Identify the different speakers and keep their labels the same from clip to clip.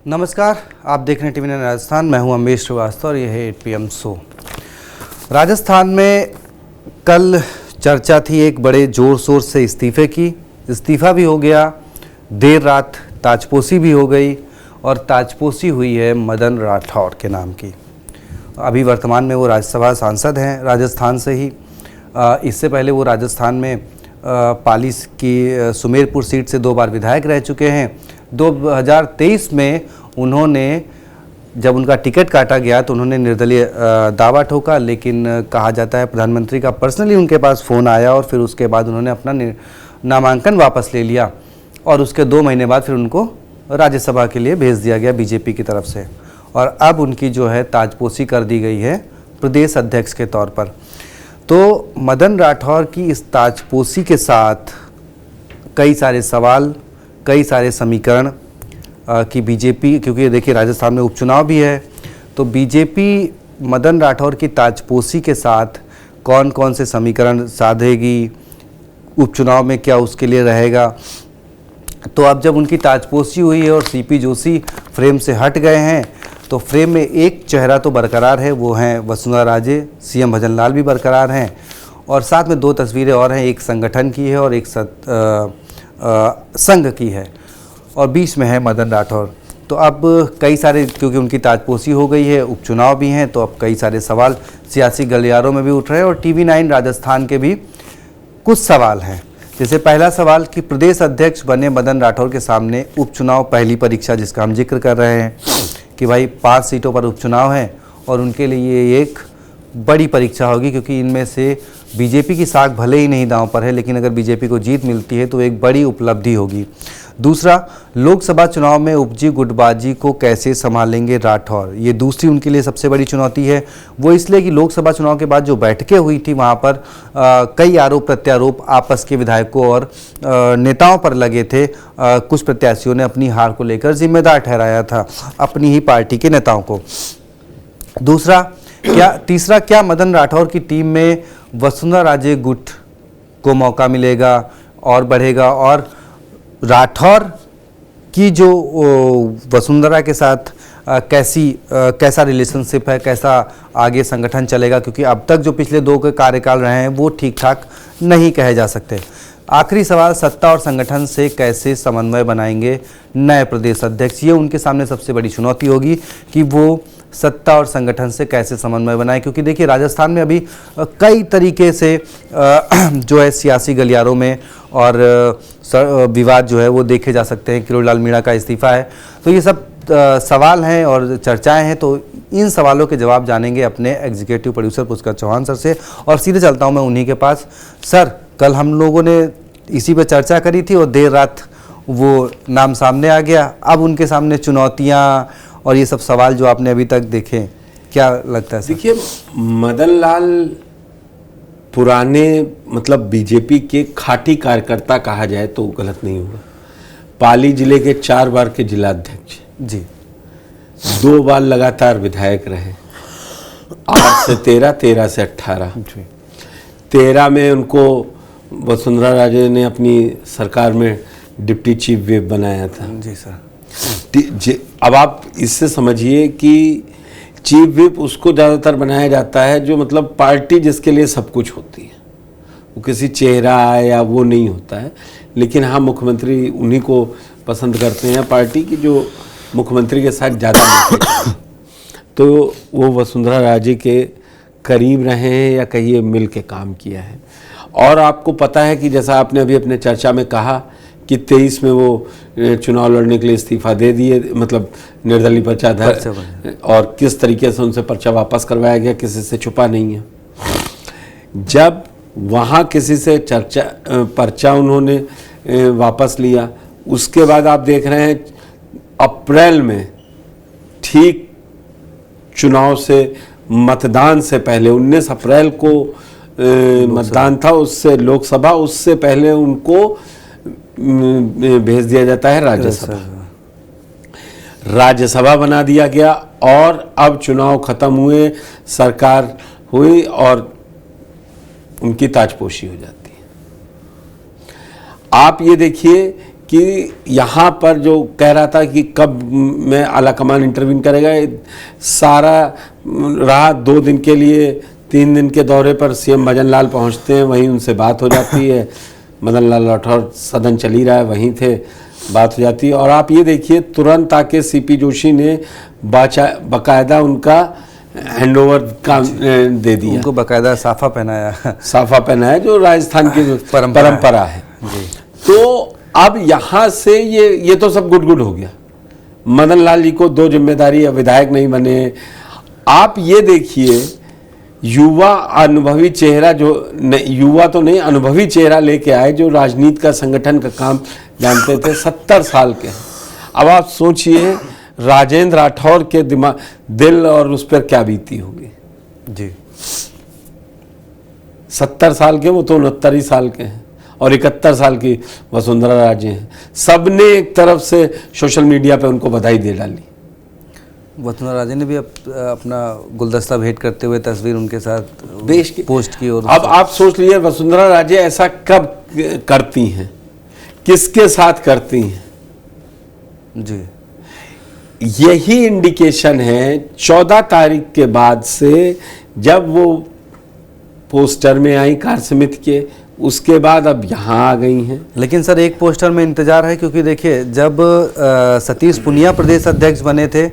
Speaker 1: नमस्कार, आप देख रहे हैं टीवी9 राजस्थान। मैं हूं अमरीश श्रीवास्तव और यह है 8 PM शो। राजस्थान में कल चर्चा थी एक बड़े ज़ोर शोर से इस्तीफे की। इस्तीफा भी हो गया, देर रात ताजपोशी भी हो गई और ताजपोशी हुई है मदन राठौर के नाम की। अभी वर्तमान में वो राज्यसभा सांसद हैं राजस्थान से ही। इससे पहले वो राजस्थान में पाली की सुमेरपुर सीट से 2 बार विधायक रह चुके हैं। 2023 में उन्होंने जब उनका टिकट काटा गया तो उन्होंने निर्दलीय दावा ठोका, लेकिन कहा जाता है प्रधानमंत्री का पर्सनली उनके पास फ़ोन आया और फिर उसके बाद उन्होंने अपना नामांकन वापस ले लिया और उसके 2 महीने बाद फिर उनको राज्यसभा के लिए भेज दिया गया बीजेपी की तरफ से। और अब उनकी जो है ताजपोशी कर दी गई है प्रदेश अध्यक्ष के तौर पर। तो मदन राठौर की इस ताजपोशी के साथ कई सारे सवाल, कई सारे समीकरण कि बीजेपी, क्योंकि देखिए राजस्थान में उपचुनाव भी है, तो बीजेपी मदन राठौर की ताजपोशी के साथ कौन कौन से समीकरण साधेगी, उपचुनाव में क्या उसके लिए रहेगा। तो अब जब उनकी ताजपोशी हुई है और सीपी जोशी फ्रेम से हट गए हैं तो फ्रेम में एक चेहरा तो बरकरार है, वो हैं वसुंधरा राजे, सीएम भजनलाल भी बरकरार हैं और साथ में 2 तस्वीरें और हैं, एक संगठन की है और एक संघ की है और बीच में है मदन राठौर। तो अब कई सारे, क्योंकि उनकी ताजपोशी हो गई है, उपचुनाव भी हैं, तो अब कई सारे सवाल सियासी गलियारों में भी उठ रहे हैं और टीवी9 राजस्थान के भी कुछ सवाल हैं। जैसे पहला सवाल कि प्रदेश अध्यक्ष बने मदन राठौर के सामने उपचुनाव पहली परीक्षा जिसका हम जिक्र कर रहे हैं कि भाई 5 सीटों पर उपचुनाव है और उनके लिए ये एक बड़ी परीक्षा होगी, क्योंकि इनमें से बीजेपी की साख भले ही नहीं दांव पर है, लेकिन अगर बीजेपी को जीत मिलती है तो एक बड़ी उपलब्धि होगी। दूसरा, लोकसभा चुनाव में उपजी गुटबाजी को कैसे संभालेंगे राठौर, ये दूसरी उनके लिए सबसे बड़ी चुनौती है। वो इसलिए कि लोकसभा चुनाव के बाद जो बैठकें हुई थी वहाँ पर कई आरोप प्रत्यारोप आपस के विधायकों और नेताओं पर लगे थे। कुछ प्रत्याशियों ने अपनी हार को लेकर जिम्मेदार ठहराया था अपनी ही पार्टी के नेताओं को। तीसरा, क्या मदन राठौर की टीम में वसुंधरा राजे गुट को मौका मिलेगा और बढ़ेगा, और राठौर की जो वसुंधरा के साथ कैसा रिलेशनशिप है, कैसा आगे संगठन चलेगा, क्योंकि अब तक जो पिछले 2 के कार्यकाल रहे हैं वो ठीक ठाक नहीं कहे जा सकते। आखिरी सवाल, सत्ता और संगठन से कैसे समन्वय बनाएंगे नए प्रदेश अध्यक्ष। ये उनके सामने सबसे बड़ी चुनौती होगी कि वो सत्ता और संगठन से कैसे समन्वय बनाए, क्योंकि देखिए राजस्थान में अभी कई तरीके से जो है सियासी गलियारों में और विवाद जो है वो देखे जा सकते हैं। किरोड़ीलाल मीणा का इस्तीफा है, तो ये सब सवाल हैं और चर्चाएं हैं। तो इन सवालों के जवाब जानेंगे अपने executive producer Pushkar Chauhan sir से और सीधे चलता हूं मैं उन्हीं के पास। सर, कल हम लोगों ने इसी पर चर्चा करी थी और देर रात वो नाम सामने आ गया। अब उनके सामने चुनौतियाँ और ये सब सवाल जो आपने अभी तक देखे, क्या लगता है?
Speaker 2: देखिए, मदन लाल पुराने मतलब बीजेपी के खाटी कार्यकर्ता कहा जाए तो गलत नहीं होगा। पाली जिले के 4 बार के जिलाध्यक्ष
Speaker 1: जी,
Speaker 2: 2 बार लगातार विधायक रहे, 8 से 13, 13 से 18। 13 में उनको वसुंधरा राजे ने अपनी सरकार में डिप्टी चीफ व्हिप बनाया था।
Speaker 1: जी सर।
Speaker 2: अब आप इससे समझिए कि चीफ व्हिप उसको ज़्यादातर बनाया जाता है जो मतलब पार्टी जिसके लिए सब कुछ होती है, वो किसी चेहरा या वो नहीं होता है। लेकिन हाँ, मुख्यमंत्री उन्हीं को पसंद करते हैं पार्टी की जो मुख्यमंत्री के साथ ज़्यादा मिलते। तो वो वसुंधरा राजे के करीब रहे हैं या कहिए मिल के काम किया है। और आपको पता है कि जैसा आपने अभी अपने चर्चा में कहा कि 23 में वो चुनाव लड़ने के लिए इस्तीफा दे दिए, मतलब निर्दलीय पर्चा और किस तरीके से उनसे पर्चा वापस करवाया गया, किसी से छुपा नहीं है। जब वहाँ किसी से पर्चा उन्होंने वापस लिया, उसके बाद आप देख रहे हैं अप्रैल में ठीक चुनाव से मतदान से पहले 19 अप्रैल को मतदान था, उससे लोकसभा, उससे पहले उनको भेज दिया जाता है राज्यसभा बना दिया गया और अब चुनाव खत्म हुए, सरकार हुई और उनकी ताजपोशी हो जाती है। आप ये देखिए कि यहाँ पर जो कह रहा था कि कब मैं आला कमान इंटरवीन करेगा, सारा रहा 2 दिन के लिए, 3 दिन के दौरे पर सीएम भजन लाल पहुँचते हैं, वहीं उनसे बात हो जाती है। मदन लाल राठौर सदन चल ही रहा है, वहीं थे, बात हो जाती है। और आप ये देखिए तुरंत आके सीपी जोशी ने बाकायदा उनका हैंडओवर का दे दिया,
Speaker 1: उनको बाकायदा साफा पहनाया
Speaker 2: जो राजस्थान की परंपरा है। तो अब यहाँ से ये तो सब गुड हो गया। मदन लाल जी को 2 जिम्मेदारी, अब विधायक नहीं बने। आप ये देखिए युवा अनुभवी चेहरा, जो युवा तो नहीं अनुभवी चेहरा लेके आए, जो राजनीति का संगठन का काम जानते थे, 70 साल के। अब आप सोचिए राजेंद्र राठौर के दिल और उस पर क्या बीती होगी
Speaker 1: जी।
Speaker 2: 70 साल के, वो तो 69 साल के हैं, और 71 साल की वसुंधरा राजे हैं। सबने एक तरफ से सोशल मीडिया पे उनको बधाई दे डाली।
Speaker 1: वसुंधरा राजे ने भी अपना गुलदस्ता भेंट करते हुए तस्वीर उनके साथ
Speaker 2: देश की
Speaker 1: पोस्ट की। और
Speaker 2: अब आप सोच लीजिए वसुंधरा राजे ऐसा कब करती हैं, किसके साथ करती हैं
Speaker 1: जी।
Speaker 2: यही इंडिकेशन है 14 तारीख के बाद से, जब वो पोस्टर में आई कार समिति के, उसके बाद अब यहाँ आ गई हैं।
Speaker 1: लेकिन सर एक पोस्टर में इंतजार है, क्योंकि देखिए जब सतीश पुनिया प्रदेश अध्यक्ष बने थे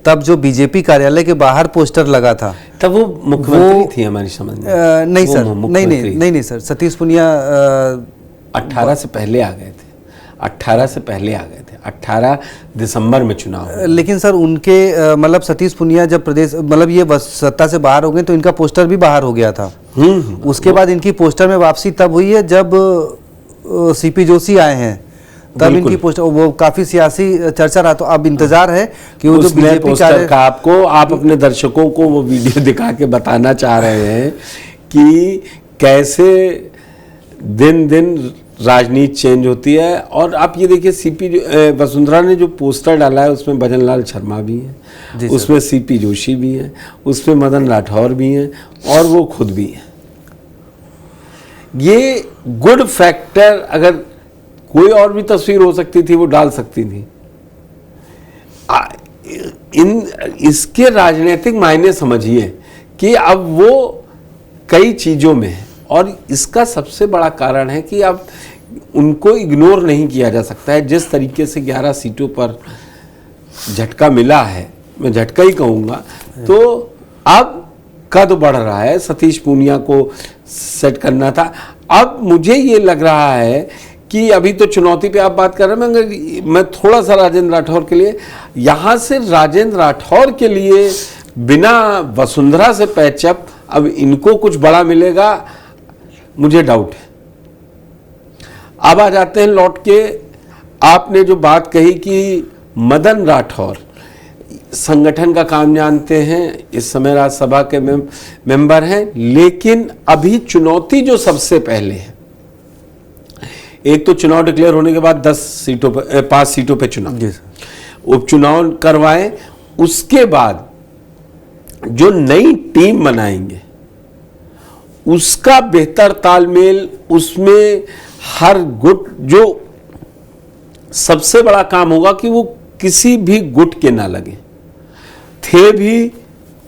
Speaker 1: तब जो बीजेपी कार्यालय के बाहर पोस्टर लगा था,
Speaker 2: तब वो मुख्यमंत्री थी हमारी समझ में।
Speaker 1: नहीं सर, नहीं सर, सतीश पुनिया
Speaker 2: 18 से पहले आ गए थे, 18 से पहले आ गए थे, 18 दिसंबर में चुनाव।
Speaker 1: लेकिन सर उनके मतलब सतीश पुनिया जब प्रदेश मतलब ये सत्ता से बाहर हो गए तो इनका पोस्टर भी बाहर हो गया था। उसके बाद इनकी पोस्टर में वापसी तब हुई है जब सीपी जोशी आए हैं, तब इनकी पोस्टर, वो काफी सियासी चर्चा रहा। तो अब इंतजार है कि वो जो बीजेपी
Speaker 2: पोस्टर का आप अपने दर्शकों को वो वीडियो दिखा के बताना चाह रहे हैं कि कैसे दिन दिन राजनीति चेंज होती है। और आप ये देखिए सीपी वसुंधरा ने जो पोस्टर डाला है उसमें भजन लाल शर्मा भी हैं, उसमें सीपी जोशी भी हैं, उसमें मदन राठौर भी हैं, और वो खुद भी हैं। ये गुड फैक्टर, अगर कोई और भी तस्वीर हो सकती थी वो डाल सकती थी। इसके राजनीतिक मायने समझिए कि अब वो कई चीज़ों में है, और इसका सबसे बड़ा कारण है कि अब उनको इग्नोर नहीं किया जा सकता है। जिस तरीके से 11 सीटों पर झटका मिला है, मैं झटका ही कहूँगा, तो अब कद बढ़ रहा है। सतीश पूनिया को सेट करना था। अब मुझे ये लग रहा है कि अभी तो चुनौती पे आप बात कर रहे हैं, मैं थोड़ा सा राजेंद्र राठौर के लिए, यहाँ से राजेंद्र राठौर के लिए बिना वसुंधरा से पैचअप अब इनको कुछ बड़ा मिलेगा, मुझे डाउट है। अब आ जाते हैं लौट के, आपने जो बात कही कि मदन राठौर संगठन का काम जानते हैं, इस समय राज्यसभा के मेंबर हैं, लेकिन अभी चुनौती जो सबसे पहले है, एक तो चुनाव डिक्लेयर होने के बाद 5 सीटों पे चुनाव, उपचुनाव करवाएं, उसके बाद जो नई टीम बनाएंगे उसका बेहतर तालमेल, उसमें हर गुट, जो सबसे बड़ा काम होगा कि वो किसी भी गुट के ना लगे, थे भी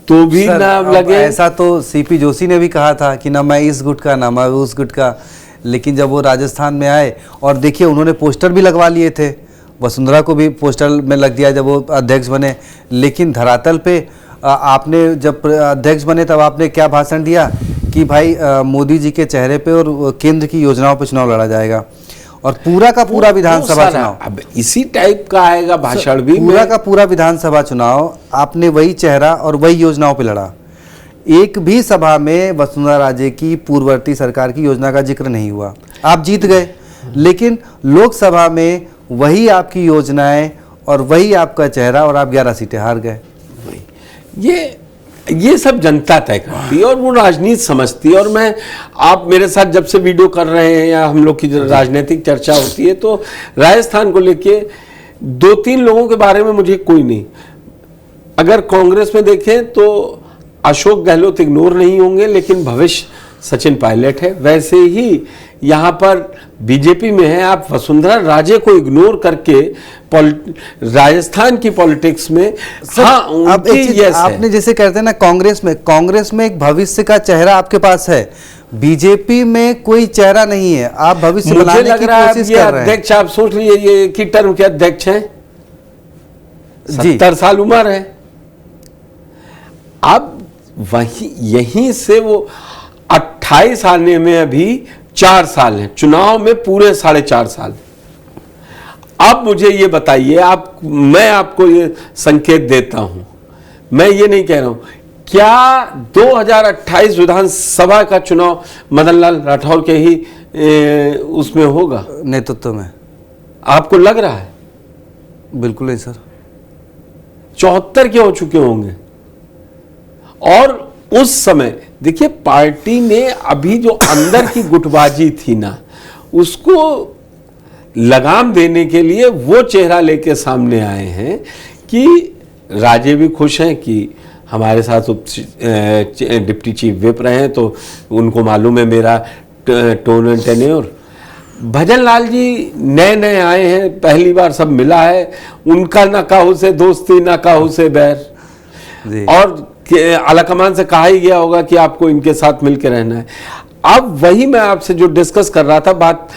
Speaker 2: तो भी ना लगे।
Speaker 1: ऐसा तो सीपी जोशी ने भी कहा था कि ना मैं इस गुट का ना मैं उस गुट का, लेकिन जब वो राजस्थान में आए और देखिए उन्होंने पोस्टर भी लगवा लिए थे, वसुंधरा को भी पोस्टर में लग दिया जब वो अध्यक्ष बने। लेकिन धरातल पे आपने जब अध्यक्ष बने तब आपने क्या भाषण दिया कि भाई मोदी जी के चेहरे पे और केंद्र की योजनाओं पे चुनाव लड़ा जाएगा, और पूरा का पूरा विधानसभा चुनाव
Speaker 2: अब इसी टाइप का आएगा भाषण भी,
Speaker 1: पूरा का पूरा विधानसभा चुनाव आपने वही चेहरा और वही योजनाओं पे लड़ा। एक भी सभा में वसुंधरा राजे की पूर्ववर्ती सरकार की योजना का जिक्र नहीं हुआ। आप जीत गए, लेकिन लोकसभा में वही आपकी योजनाएं और वही आपका चेहरा, और आप 11 सीटें हार गए।
Speaker 2: ये सब जनता तय करती है और वो राजनीति समझती है। और आप मेरे साथ जब से वीडियो कर रहे हैं या हम लोग की राजनीतिक चर्चा होती है, तो राजस्थान को लेके 2-3 लोगों के बारे में मुझे कोई नहीं, अगर कांग्रेस में देखें तो अशोक गहलोत इग्नोर नहीं होंगे, लेकिन भविष्य सचिन पायलट है। वैसे ही यहाँ पर बीजेपी में हैं, आप वसुंधरा राजे को इग्नोर करके राजस्थान की पॉलिटिक्स में हाँ
Speaker 1: अब
Speaker 2: उनकी
Speaker 1: एक चीज
Speaker 2: यस
Speaker 1: आपने
Speaker 2: है।
Speaker 1: जैसे कहते हैं ना, कांग्रेस में एक भविष्य का चेहरा आपके पास है, बीजेपी में कोई चेहरा नहीं है, आप भविष्य
Speaker 2: मुझे
Speaker 1: बनाने
Speaker 2: लग
Speaker 1: की
Speaker 2: रहा है
Speaker 1: कोशिश
Speaker 2: ये
Speaker 1: कर रहे हैं।
Speaker 2: अध्यक्ष, आप सोच लीजिए ये की टर्म के अध्यक्ष हैं,
Speaker 1: जी।
Speaker 2: 70 साल उम्र है। अब वही यहीं से वो 28 आने में अभी 4 साल हैं, चुनाव में पूरे 4.5 साल। अब मुझे ये बताइए, मैं आपको ये संकेत देता हूं, मैं ये नहीं कह रहा हूं, क्या 2028 विधानसभा का चुनाव मदनलाल राठौर के ही उसमें होगा,
Speaker 1: नेतृत्व में?
Speaker 2: आपको लग रहा है?
Speaker 1: बिल्कुल नहीं सर।
Speaker 2: 74 के हो चुके होंगे। और उस समय देखिए पार्टी ने अभी जो अंदर की गुटबाजी थी ना, उसको लगाम देने के लिए वो चेहरा लेके सामने आए हैं कि राजे भी खुश हैं कि हमारे साथ डिप्टी चीफ विप रहे हैं, तो उनको मालूम है मेरा टोन एंड टेन्योर। भजन लाल जी नए नए आए हैं, पहली बार सब मिला है, उनका ना काहू से दोस्ती ना काहू से बैर, और आलाकमान से कहा ही गया होगा कि आपको इनके साथ मिलकर रहना है। अब वही मैं आपसे जो डिस्कस कर रहा था, बात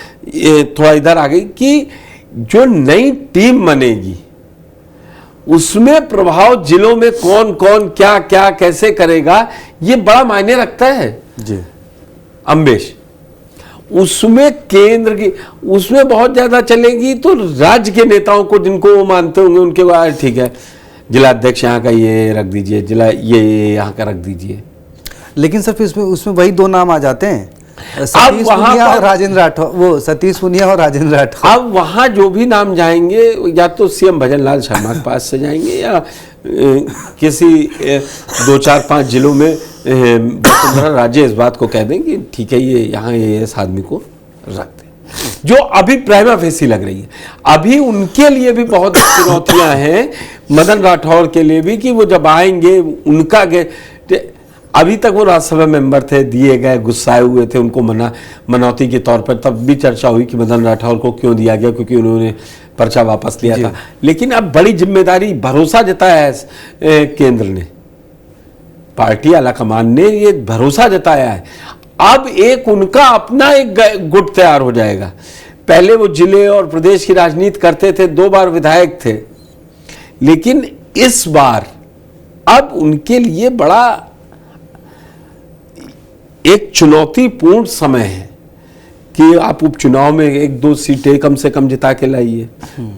Speaker 2: थोड़ा इधर आ गई कि जो नई टीम बनेगी उसमें प्रभाव जिलों में कौन कौन क्या क्या कैसे करेगा, ये बड़ा मायने रखता है
Speaker 1: जी
Speaker 2: अम्बेश। उसमें केंद्र की उसमें बहुत ज्यादा चलेगी तो राज्य के नेताओं को जिनको वो मानते होंगे उनके बाद ठीक है, जिला अध्यक्ष यहाँ का ये रख दीजिए, जिला ये यहाँ का रख दीजिए।
Speaker 1: लेकिन सर फिर उसमें वही दो नाम आ जाते हैं, सतीश पुनिया और राजेंद्र राठौर, वो सतीश पुनिया और राजेंद्र राठौर।
Speaker 2: अब वहां जो भी नाम जाएंगे या तो सीएम भजन लाल शर्मा के पास से जाएंगे या किसी 2-4-5 जिलों में वसुंधरा राजे इस बात को कह देंगे ठीक है ये यहाँ ये इस आदमी को रख दें, जो अभी प्राइमा फेसी लग रही है। अभी उनके लिए भी बहुत चुनौतियां हैं, मदन राठौर के लिए भी, कि वो जब आएंगे उनका अभी तक वो राज्यसभा मेंबर थे, दिए गए, गुस्साए हुए थे, उनको मनौती के तौर पर तब भी चर्चा हुई कि मदन राठौर को क्यों दिया गया, क्योंकि उन्होंने पर्चा वापस लिया था। लेकिन अब बड़ी जिम्मेदारी, भरोसा जताया है केंद्र ने, पार्टी आलाकमान ने ये भरोसा जताया है। अब एक उनका अपना एक गुट तैयार हो जाएगा। पहले वो जिले और प्रदेश की राजनीति करते थे, 2 बार विधायक थे, लेकिन इस बार अब उनके लिए बड़ा एक चुनौतीपूर्ण समय है कि आप उपचुनाव में 1-2 सीटें कम से कम जिता के लाइए,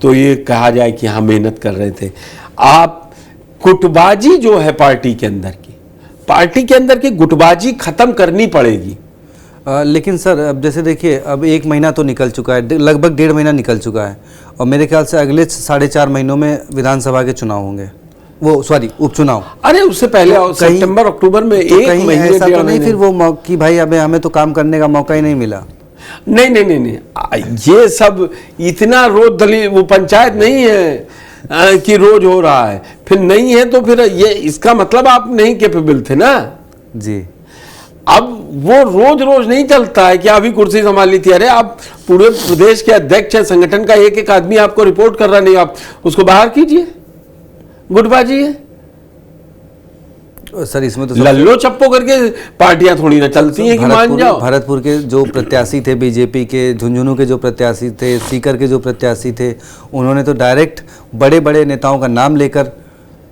Speaker 2: तो ये कहा जाए कि हाँ मेहनत कर रहे थे आप। गुटबाजी जो है पार्टी के अंदर की गुटबाजी खत्म करनी पड़ेगी।
Speaker 1: लेकिन सर अब जैसे देखिए, अब 1 महीना तो निकल चुका है, लगभग 1.5 महीना निकल चुका है, और मेरे ख्याल से अगले 4.5 महीनों में विधानसभा के चुनाव होंगे, वो सॉरी उपचुनाव।
Speaker 2: अरे उससे पहले सितंबर अक्टूबर में
Speaker 1: तो
Speaker 2: 1 महीने
Speaker 1: ऐसा तो नहीं फिर वो कि भाई अबे हमें तो काम करने का मौका ही नहीं मिला?
Speaker 2: नहीं, ये सब इतना रोज दलील, वो पंचायत नहीं है कि रोज हो रहा है, फिर नहीं है तो फिर ये इसका मतलब आप नहीं कैपेबल थे ना
Speaker 1: जी।
Speaker 2: अब वो रोज रोज नहीं चलता है कि अभी कुर्सी संभाल ली थी, अरे आप पूरे प्रदेश के अध्यक्ष हैं, संगठन का एक आदमी आपको रिपोर्ट कर रहा नहीं, आप उसको बाहर कीजिए। गुटबाजी है
Speaker 1: सर, इसमें तो
Speaker 2: लल्लो चप्पो करके पार्टियां थोड़ी ना चलती हैं कि मान जाओ।
Speaker 1: भरतपुर के जो प्रत्याशी थे बीजेपी के, झुंझुनू के जो प्रत्याशी थे, सीकर के जो प्रत्याशी थे, उन्होंने तो डायरेक्ट बड़े बड़े नेताओं का नाम लेकर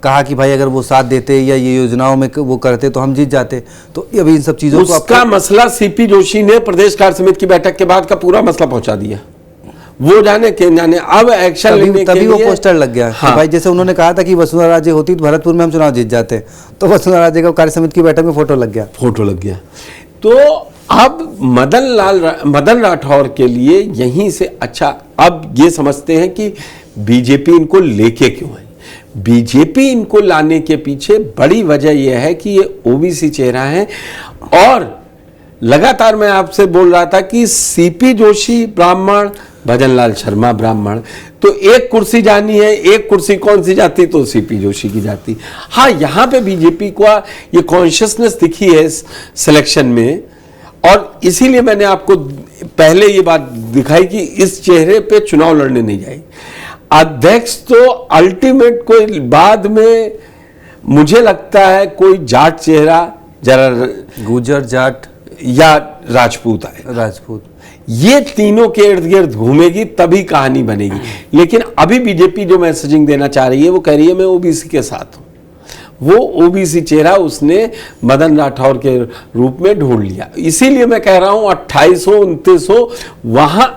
Speaker 1: कहा कि भाई अगर वो साथ देते या ये योजनाओं में वो करते तो हम जीत जाते। तो अभी इन सब चीजों को
Speaker 2: उसका मसला सीपी जोशी ने प्रदेश कार्य समिति की बैठक के बाद का पूरा मसला पहुंचा दिया, वो जाने अब एक्शन लेने के लिए
Speaker 1: तभी वो पोस्टर लग गया। हाँ। कि भाई जैसे उन्होंने कहा था कि वसुंधरा राजे होती तो भरतपुर में हम चुनाव जीत जाते, तो वसुंधरा राजे का कार्य समिति की बैठक में फोटो लग गया।
Speaker 2: तो अब मदन राठौर के लिए यहीं से अच्छा अब ये समझते हैं कि बीजेपी इनको लेके क्यों है। बीजेपी इनको लाने के पीछे बड़ी वजह यह है कि ये ओबीसी चेहरा है, और लगातार मैं आपसे बोल रहा था कि सीपी जोशी ब्राह्मण, भजन लाल शर्मा ब्राह्मण, तो एक कुर्सी जानी है, एक कुर्सी कौन सी जाती, तो सीपी जोशी की जाती। हाँ, यहां पे बीजेपी को ये कॉन्शियसनेस दिखी है इस सिलेक्शन में, और इसीलिए मैंने आपको पहले ये बात दिखाई कि इस चेहरे पे चुनाव लड़ने नहीं जाएगी। अध्यक्ष तो अल्टीमेट कोई बाद में, मुझे लगता है कोई जाट चेहरा, जरा
Speaker 1: गुर्जर, जाट
Speaker 2: या राजपूत आए,
Speaker 1: राजपूत, ये
Speaker 2: तीनों के इर्द गिर्द घूमेगी तभी कहानी बनेगी। लेकिन अभी बीजेपी जो मैसेजिंग देना चाह रही है वो कह रही है मैं ओबीसी के साथ हूं। वो ओबीसी चेहरा उसने मदन राठौर के रूप में ढूंढ लिया। इसीलिए मैं कह रहा हूं 2800 2900 वहां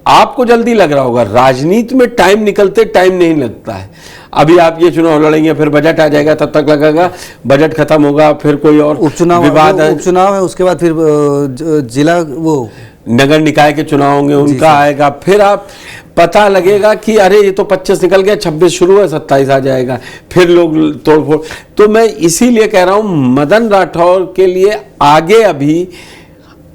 Speaker 2: आपको जल्दी लग रहा होगा, राजनीति में टाइम निकलते टाइम नहीं लगता है। अभी आप ये चुनाव लड़ेंगे, फिर बजट आ जाएगा, तब तक लगेगा, बजट खत्म होगा, फिर कोई और
Speaker 1: उपचुनाव,
Speaker 2: विवाद है,
Speaker 1: उपचुनाव है, उसके बाद फिर जिला वो
Speaker 2: नगर निकाय के चुनाव होंगे, उनका आएगा, फिर आप पता लगेगा कि अरे ये तो 25 निकल गया, 26 शुरू है, 27 आ जाएगा, फिर लोग तोड़फोड़। तो मैं इसीलिए कह रहा हूं मदन राठौर के लिए आगे अभी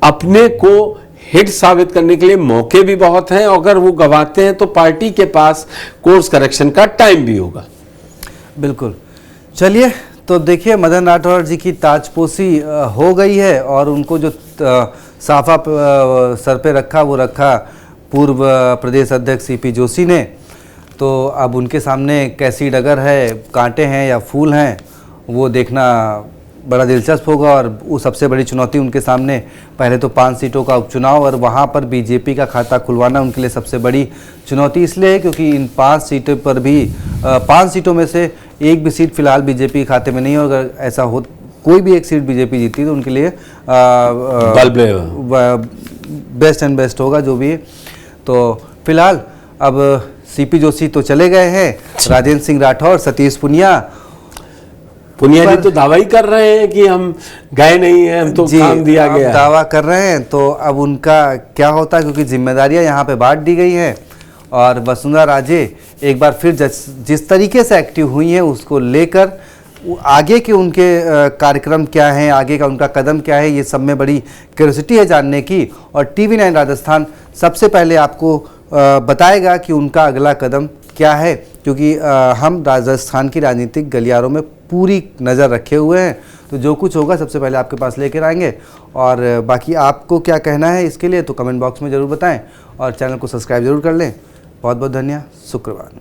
Speaker 2: अपने को हिट साबित करने के लिए मौके भी बहुत हैं। अगर वो गंवाते हैं तो पार्टी के पास कोर्स करेक्शन का टाइम भी होगा।
Speaker 1: बिल्कुल। चलिए, तो देखिए मदन राठौर जी की ताजपोशी हो गई है और उनको जो साफा सर पे रखा वो रखा पूर्व प्रदेश अध्यक्ष सीपी जोशी ने। तो अब उनके सामने कैसी डगर है, कांटे हैं या फूल हैं, वो देखना बड़ा दिलचस्प होगा। और वो सबसे बड़ी चुनौती उनके सामने पहले तो 5 सीटों का उपचुनाव, और वहाँ पर बीजेपी का खाता खुलवाना उनके लिए सबसे बड़ी चुनौती इसलिए है क्योंकि इन 5 सीटों पर भी 5 सीटों में से एक भी सीट फिलहाल बीजेपी के खाते में नहीं है। अगर ऐसा हो कोई भी एक सीट बीजेपी जीती तो उनके लिए बेस्ट एंड बेस्ट होगा जो भी है। तो फिलहाल अब सीपी जोशी तो चले गए हैं, राजेंद्र सिंह राठौर, सतीश पुनिया
Speaker 2: जी तो दावा ही कर रहे हैं कि हम गए नहीं हैं, हम तो काम दिया गया,
Speaker 1: दावा कर रहे हैं। तो अब उनका क्या होता है, क्योंकि जिम्मेदारियां यहाँ पे बांट दी गई हैं और वसुंधरा राजे एक बार फिर जिस तरीके से एक्टिव हुई हैं उसको लेकर आगे के उनके कार्यक्रम क्या हैं, आगे का उनका कदम क्या है, ये सब में बड़ी क्यूरियोसिटी है जानने की। और TV9 राजस्थान सबसे पहले आपको बताएगा कि उनका अगला कदम क्या है, क्योंकि हम राजस्थान की राजनीतिक गलियारों में पूरी नज़र रखे हुए हैं। तो जो कुछ होगा सबसे पहले आपके पास लेकर आएंगे। और बाकी आपको क्या कहना है इसके लिए तो कमेंट बॉक्स में ज़रूर बताएं और चैनल को सब्सक्राइब जरूर कर लें। बहुत बहुत धन्यवाद। शुक्रवार।